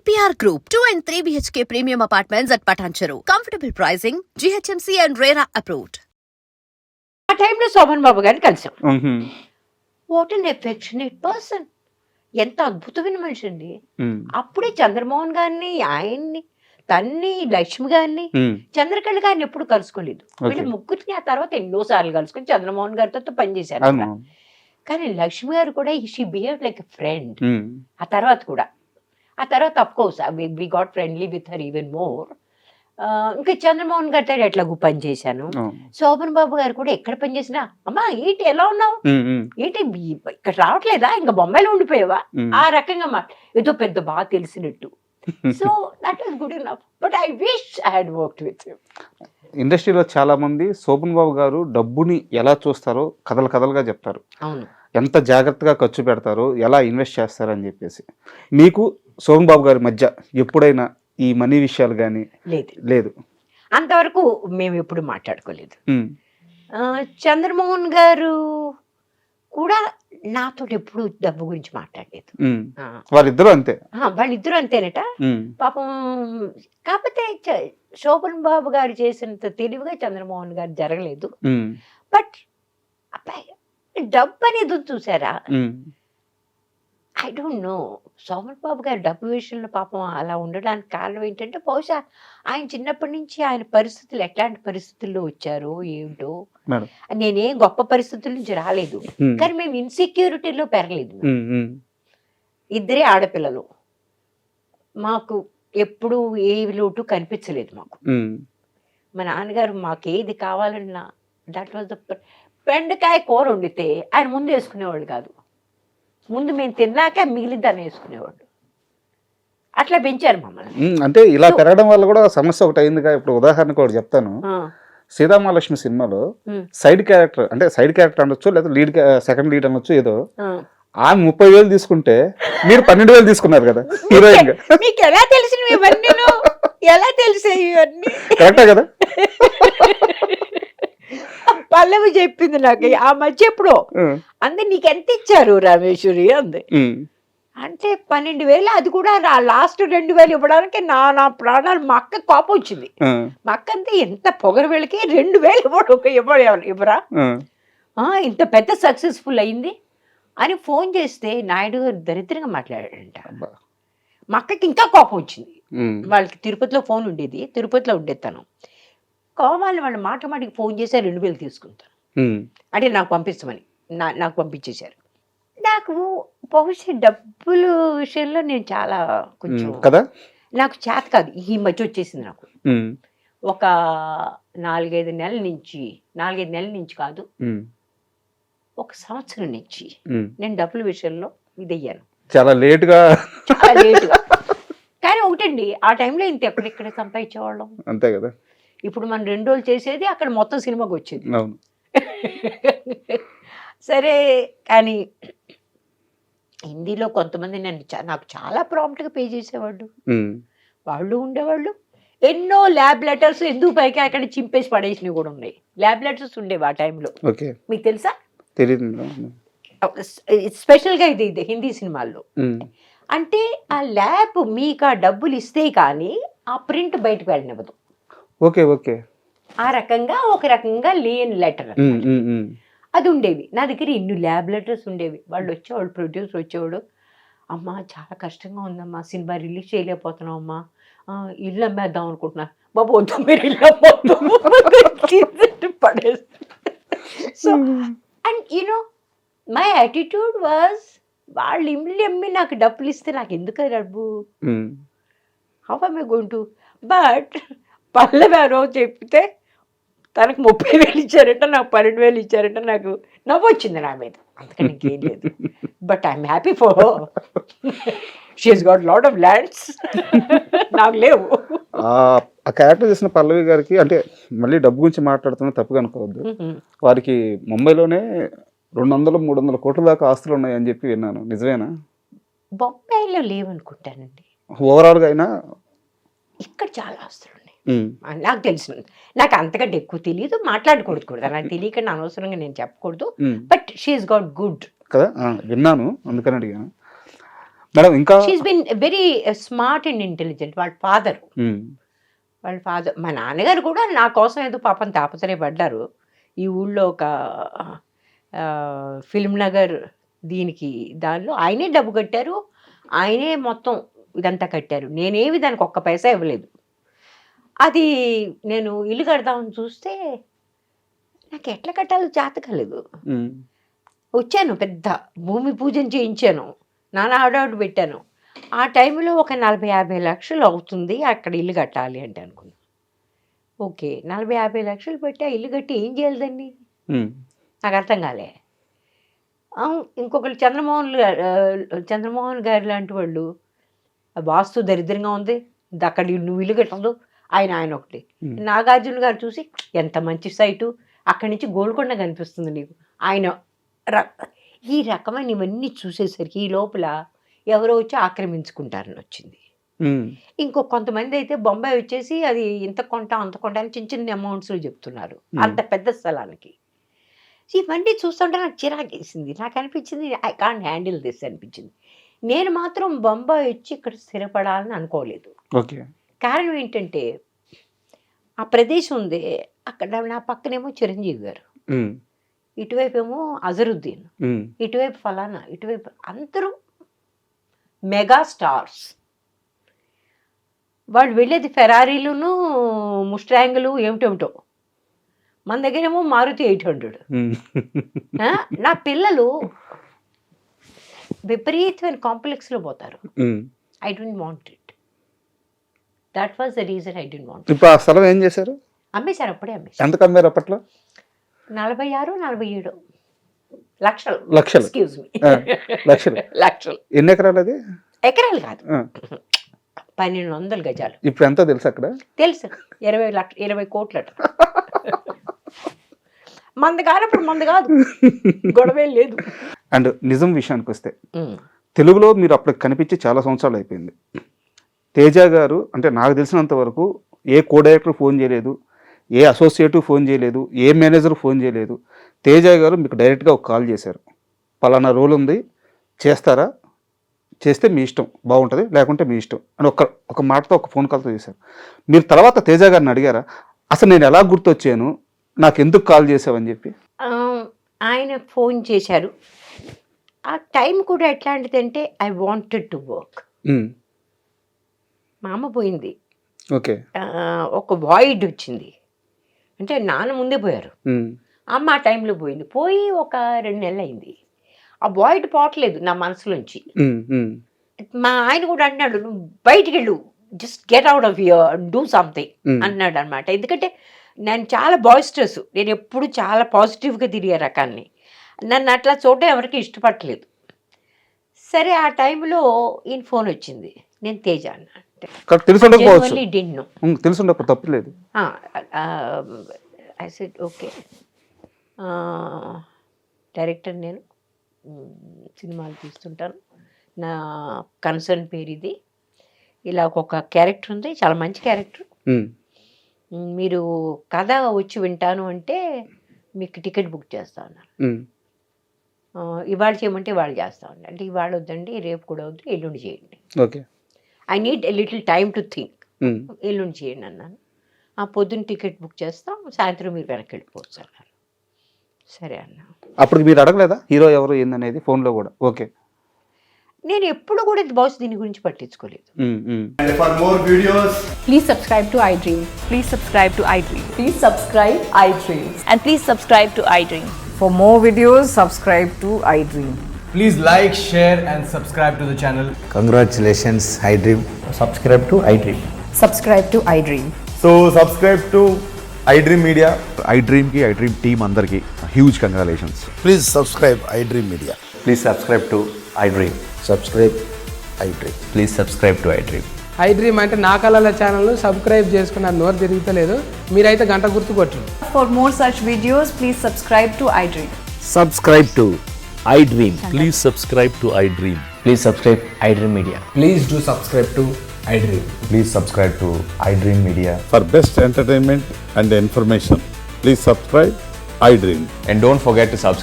APR Group, 2 and 3 BHK premium apartments at Patancheru. Comfortable pricing, GHMC and RERA approved. ఆ టైంలో శోభన్ బాబు గారిని కలిసాం. మ్మ్. What an affectionate person, ఎంత అద్భుతమైన మనిషి అండి. మ్మ్. అప్పుడే చంద్రమోహన్ గారిని, ఆయన్ని, తన్ని, లక్ష్మి గారిని, మ్మ్. చంద్రకళ గారిని ఎప్పుడు కలుసుకోలేదు. వీళ్ళ Okay. ముగ్గురిని ఆ తర్వాత ఎన్నోసార్లు కలుసుకుని చంద్రమోహన్ గారితో పనిచేశారు. అవును. కానీ లక్ష్మి గారు కూడా she behave like a friend. Hmm. ఆ తర్వాత of course we got friendly with her even more. ఇంకా చంద్రమోహన్ గారితో ఎట్లాగూ పని చేశాను. అవును. శోభన్ బాబు గారు కూడా ఎక్కడ పని చేసినా, అమ్మా ఏంటి ఎలా ఉన్నావు, మ్మ్. మ్మ్. ఏంటి ఇక్కడ రావట్లేదా, ఇంకా బొంబాయిలో ఉండిపోయావా, మ్మ్. ఆ రకంగా ఏదో పెద్ద బాగా తెలిసినట్టు. So that was good enough, but I wish I had worked with him. ఇండస్ట్రీలో చాలా మంది శోభన్ బాబు గారు డబ్బుని ఎలా చూస్తారో కథలుగా చెప్తారు. అవును, ఎంత జాగ్రత్తగా ఖర్చు పెడతారో, ఎలా ఇన్వెస్ట్ చేస్తారని చెప్పేసి. మీకు శోభన్ బాబు గారి మధ్య ఎప్పుడైనా ఈ మనీ విషయాలు కానీ లేదు? అంతవరకు మేము ఎప్పుడు మాట్లాడుకోలేదు. మ్మ్. చంద్రమోహన్ గారు కూడా నాతో ఎప్పుడు డబ్బు గురించి మాట్లాడలేదు. మ్మ్. వారిద్దరూ అంతే. వాళ్ళిద్దరూ అంతేనట మ్మ్. పాపం. కాకపోతే శోభన్ బాబు గారు చేసినంత తెలివిగా చంద్రమోహన్ గారు జరగలేదు. మ్మ్. బట్ అబ్బాయి డబ్బు అనేది చూసారా, hmm. I don't know. Shobhan Babu గారు డబ్బు విషయంలో పాపం అలా ఉండడానికి కారణం ఏంటంటే, బహుశా ఆయన చిన్నప్పటి నుంచి ఆయన పరిస్థితులు ఎట్లాంటి పరిస్థితుల్లో వచ్చారో ఏమిటో. మేడం. నేనేం గొప్ప పరిస్థితుల నుంచి రాలేదు, మ్మ్. కానీ మేము ఇన్సెక్యూరిటీలో పెరగలేదు. మ్మ్. మ్మ్. ఇద్దరే ఆడపిల్లలు, మాకు ఎప్పుడు ఏ లోటు కనిపించలేదు మాకు. మ్మ్. మా నాన్నగారు మాకు ఏది కావాలన్నా, దట్ వాజ్ ద బెండకాయ కూర వండితే ఆయన ముందు వేసుకునేవాళ్ళు కాదు, ముందు మేము తిన్నాక మిగిలిందని వేసుకునేవాళ్ళు. అట్లా పెంచారు మమ్మల్ని. మ్మ్. అంటే ఇలా పెరగడం వల్ల కూడా సమస్య ఒకటి అయిందిగా. ఇప్పుడు ఉదాహరణకు ఒకటి చెప్తాను. సీతామహాలక్ష్మి సినిమాలో సైడ్ క్యారెక్టర్ అనొచ్చు, లేదా సెకండ్ లీడ్ అనొచ్చు, ఏదో ఆమె 30,000 తీసుకుంటే మీరు 12,000 తీసుకున్నారు కదా హీరోయిన్ గా. మీకు ఎలా తెలిసినవి ఇవన్నీ, ఎలా తెలిసాయి ఇవన్నీ? కరెక్టే కదా. పల్లవి చెప్పింది నాకు ఆ మధ్య ఎప్పుడో. అందే నీకు ఎంత ఇచ్చారు రామేశ్వరి అంది. అంటే 12,000, అది కూడా లాస్ట్ 2,000 ఇవ్వడానికి నా ప్రాణాలు. మా అక్క కోపం వచ్చింది. మా అక్క అంతే, ఎంత పొగరు వీళ్ళకి 2,000 ఇవ్వరా, ఇంత పెద్ద సక్సెస్ఫుల్ అయింది అని ఫోన్ చేస్తే నాయుడు గారు దరిద్రంగా మాట్లాడాడంట. మా అక్కకి ఇంకా కోపం వచ్చింది. వాళ్ళకి తిరుపతిలో ఫోన్ ఉండేది, తిరుపతిలో ఉండేది తను. కావాలి వాళ్ళ మాటికి ఫోన్ చేసి 2,000 తీసుకుంటాను అంటే నాకు పంపిస్తామని నాకు పంపించేశారు. నాకు బహుశా డబ్బుల విషయంలో నేను చాలా కొంచెం కదా, నాకు చేత కాదు. ఈ మధ్య వచ్చేసింది నాకు. ఒక 4-5 నెలల నుంచి కాదు, ఒక సంవత్సరం నుంచి నేను డబ్బుల విషయంలో ఇదయ్యాను. చాలా లేటుగా. కానీ ఒకటండి, ఆ టైంలో ఇంత ఎక్కడెక్కడ సంపాదించేవాళ్ళం. అంతే కదా. ఇప్పుడు మనం 2 రోజులు చేసేది అక్కడ మొత్తం సినిమాకి వచ్చేది. అవును. సరే, కానీ హిందీలో కొంతమంది నాకు చాలా ప్రాంప్ట్గా పే చేసేవాళ్ళు. వాళ్ళు ఉండేవాళ్ళు. ఎన్నో ల్యాబ్ లెటర్స్ ఎందుకు పైకి అక్కడ చింపేసి పడేసినవి కూడా ఉన్నాయి. ల్యాబ్ లెటర్స్ ఉండేవి ఆ టైంలో. మీకు తెలుసా? తెలియదు. స్పెషల్గా ఇది హిందీ సినిమాల్లో. అంటే ఆ ల్యాబ్ మీకు ఆ డబ్బులు ఇస్తే కానీ ఆ ప్రింట్ బయటకు వెళ్ళనివ్వదు. ఓకే. ఆ రకంగా ఒక రకంగా లేని లెటర్ అది ఉండేవి. నా దగ్గర ఇన్ని ల్యాబ్ లెటర్స్ ఉండేవి. వాళ్ళు వచ్చేవాళ్ళు, ప్రొడ్యూసర్ వచ్చేవాడు, అమ్మ చాలా కష్టంగా ఉందమ్మా, సినిమా రిలీజ్ చేయలేకపోతున్నాం అమ్మా, ఇల్లు అమ్మేద్దాం అనుకుంటున్నా. బాబు వద్దు, మీరు ఇల్లు పడేస్తారు. So and you know my attitude was, వాళ్ళు ఇల్లు అమ్మి నాకు డబ్బులు ఇస్తే నాకు ఎందుకు డబ్బు, how am I going to? But Pallavi ఆ రోజు చెప్తే తనకు 30,000 ఇచ్చారంట, నాకు 12,000 ఇచ్చారంట. నాకు నవ్వు వచ్చింది నా మీద, అందుకని ఇంకేం లేదు. But I'm happy for her. She has got lot of lands, నాకు లేవు. ఆ క్యారెక్టర్ చేసిన పల్లవి గారికి, అంటే మళ్ళీ డబ్బు గురించి మాట్లాడుతున్నా తప్పుగా అనుకోవద్దు, వారికి ముంబైలోనే 200-300 కోట్ల దాకా ఆస్తులు ఉన్నాయని చెప్పి విన్నాను. నిజమేనా? బొంబాయిలో లేవనుకుంటానండి. ఓవరాల్గా అయినా ఇక్కడ చాలా ఆస్తులు ఉన్నాయి నాకు తెలిసిన. నాకు అంతకంటే ఎక్కువ తెలియదు, మాట్లాడకూడదు కూడా, నాకు తెలియకుండా అనవసరంగా నేను చెప్పకూడదు. బట్ షీఈస్ గాట్ గుడ్ కదా, విన్నాను, అందుకని అడిగాను. మేడం ఇంకా she's been very smart and intelligent. వాళ్ళ ఫాదర్ మా నాన్నగారు కూడా నా కోసం ఏదో పాపం తాపత్రయపడ్డారు. ఈ ఊళ్ళో ఒక ఫిల్మ్ నగర్ దీనికి దానిలో ఆయనే డబ్బు కట్టారు, ఆయనే మొత్తం ఇదంతా కట్టారు. నేనేమి దానికి ఒక్క పైసా ఇవ్వలేదు. అది నేను ఇల్లు కడదామని చూస్తే నాకు ఎట్లా కట్టాలో చేత కాలేదు. వచ్చాను, పెద్ద భూమి పూజన చేయించాను, నానా ఆడావిడ పెట్టాను. ఆ టైంలో ఒక 40-50 లక్షలు అవుతుంది అక్కడ ఇల్లు కట్టాలి అంటే అనుకున్నాను. ఓకే, 40-50 లక్షలు పెట్టి ఆ ఇల్లు కట్టి ఏం చేయాలి దాన్ని? నాకు అర్థం కాలే. ఇంకొకరు చంద్రమోహన్ గారు లాంటి వాళ్ళు, వాస్తు దరిద్రంగా ఉంది, అక్కడ నువ్వు ఇల్లు కట్టదు, ఆయన ఒకటి. నాగార్జున గారు చూసి ఎంత మంచి సైటు, అక్కడి నుంచి గోల్కొండ కనిపిస్తుంది నీకు, ఆయన ఈ రకమైన ఇవన్నీ చూసేసరికి ఈ లోపల ఎవరో వచ్చి ఆక్రమించుకుంటారని వచ్చింది. కొంతమంది అయితే బొంబాయి వచ్చేసి అది ఇంత కొంట అంత కొంట అని చిన్న చిన్న అమౌంట్స్లో చెప్తున్నారు అంత పెద్ద స్థలానికి. ఇవన్నీ చూస్తుంటే నాకు చిరాకేసింది. నాకు అనిపించింది ఐ కాంట్ హ్యాండిల్ దిస్ అనిపించింది. నేను మాత్రం బొంబాయి వచ్చి ఇక్కడ స్థిరపడాలని అనుకోలేదు. కారణం ఏంటంటే ఆ ప్రదేశం ఉంది, అక్కడ నా పక్కనేమో చిరంజీవి గారు, ఇటువైపు ఏమో అజరుద్దీన్, ఇటువైపు ఫలానా, ఇటువైపు అందరూ మెగా స్టార్స్. వాళ్ళు వెళ్ళేది ఫెరారీలును ముస్టాంగులు ఏమిటేమిటో, మన దగ్గరేమో మారుతి 800. నా పిల్లలు విపరీతమైన కాంప్లెక్స్లో పోతారు. I don't want it. That was the reason I don't want. ఇప్పుడు ఆ స్థలం ఏం చేశారు? అమ్మేశారు, అప్పుడే అమ్మేశారు. ఎంత అమ్మారు అప్పట్లో? 46-47 లక్షలు. ఎక్స్క్యూజ్ మీ, లక్షలు. ఎన్ని ఎకరాలు అది? ఎకరాలు కాదు, 1200 గజాలు. ఇప్పుడు ఎంత తెలుసు అక్కడ? తెలుసు, 20 కోట్లట. మంది కానప్పుడు మంది కాదు, గొడవే లేదు. అండ్ నిజం విషయానికి వస్తే తెలుగులో మీరు అప్పుడు కనిపించి చాలా సంవత్సరాలు అయిపోయింది. తేజ గారు అంటే నాకు తెలిసినంత వరకు ఏ కో డైరెక్టర్ ఫోన్ చేయలేదు, ఏ అసోసియేటివ్ ఫోన్ చేయలేదు, ఏ మేనేజర్ ఫోన్ చేయలేదు. తేజ గారు మీకు డైరెక్ట్గా ఒక కాల్ చేశారు, పలానా రోల్ ఉంది చేస్తారా, చేస్తే మీ ఇష్టం, బాగుంటుంది, లేకుంటే మీ ఇష్టం అని ఒక మాటతో ఒక ఫోన్ కాల్తో చేశారు. మీరు తర్వాత తేజ గారిని అడిగారా అసలు నేను ఎలా గుర్తొచ్చాను, నాకు ఎందుకు కాల్ చేసావని చెప్పి? ఆయన ఫోన్ చేశారు. ఆ టైం కూడా ఎట్లాంటిదంటే ఐ వాంటెడ్ టు వర్క్. మా అమ్మ పోయింది, ఓకే, ఒక వాయిడ్ వచ్చింది, అంటే నాన్న ముందే పోయారు, అమ్మ ఆ టైంలో పోయింది. పోయి ఒక 2 నెలలు అయింది. ఆ వాయిడ్ పోవట్లేదు నా మనసులోంచి. మా ఆయన కూడా అన్నాడు, నువ్వు బయటికి వెళ్ళు, just get out of here, do something అన్నాడు అనమాట. ఎందుకంటే నేను చాలా బాయిస్టర్స్, నేను ఎప్పుడు చాలా పాజిటివ్గా తిరిగే రకాన్ని, నన్ను అట్లా చూడడం ఎవరికి ఇష్టపడలేదు. సరే ఆ టైంలో ఈయన ఫోన్ వచ్చింది, నేను తేజ అన్న అంటే తెలుసుండకపోతే తప్పలేదు. ఐ సెడ్ ఓకే, డైరెక్టర్ నేను, సినిమాలు తీస్తుంటాను, నా కన్సర్న్ పేరు ఇది, ఇలా ఒక క్యారెక్టర్ ఉంది, చాలా మంచి క్యారెక్టర్, మీరు కథ వచ్చి వింటాను అంటే మీకు టికెట్ బుక్ చేస్తా ఉన్నారు, ఇవాళ చేయమంటే ఇవాళ చేస్తా ఉన్నారు, అంటే ఇవాళ వద్దండి, రేపు కూడా వద్దు, ఎల్లుండి చేయండి, okay, I need a little time to think, ఎల్లుండి చేయండి అన్నాను. ఆ పొద్దున్న టికెట్ బుక్ చేస్తాం, సాయంత్రం మీరు వెనక్కి వెళ్ళిపోవచ్చు అన్నారు. సరే అన్న. అప్పుడు మీరు అడగలేదా హీరో ఎవరు ఏందనేది ఫోన్లో కూడా? ఓకే, నేను ఎప్పుడు కూడా బహుశా దీని గురించి పట్టించుకోలేదు. For more videos, Please subscribe to iDream. Please subscribe to iDream. Please subscribe iDream. And please subscribe to iDream. For more videos, subscribe to iDream. please like, share and subscribe to the channel. Congratulations, iDream. Subscribe to iDream. Subscribe to iDream. So subscribe to iDream Media. iDream ki iDream team andarki huge congratulations. Please subscribe iDream Media. Please subscribe to iDream. Subscribe iDream. Please subscribe to iDream. iDream అంటే నా కళల channel subscribe చేసుకున్న నోరు తిరుగుతలేదు, మీరైతే గంట గుర్తు కొట్టండి. For more such videos, please subscribe to iDream. Subscribe to iDream. Please subscribe to iDream. Please subscribe iDream Media. Please do subscribe to iDream. Please subscribe to iDream Media. For best entertainment and information, please subscribe iDream. And don't forget to subscribe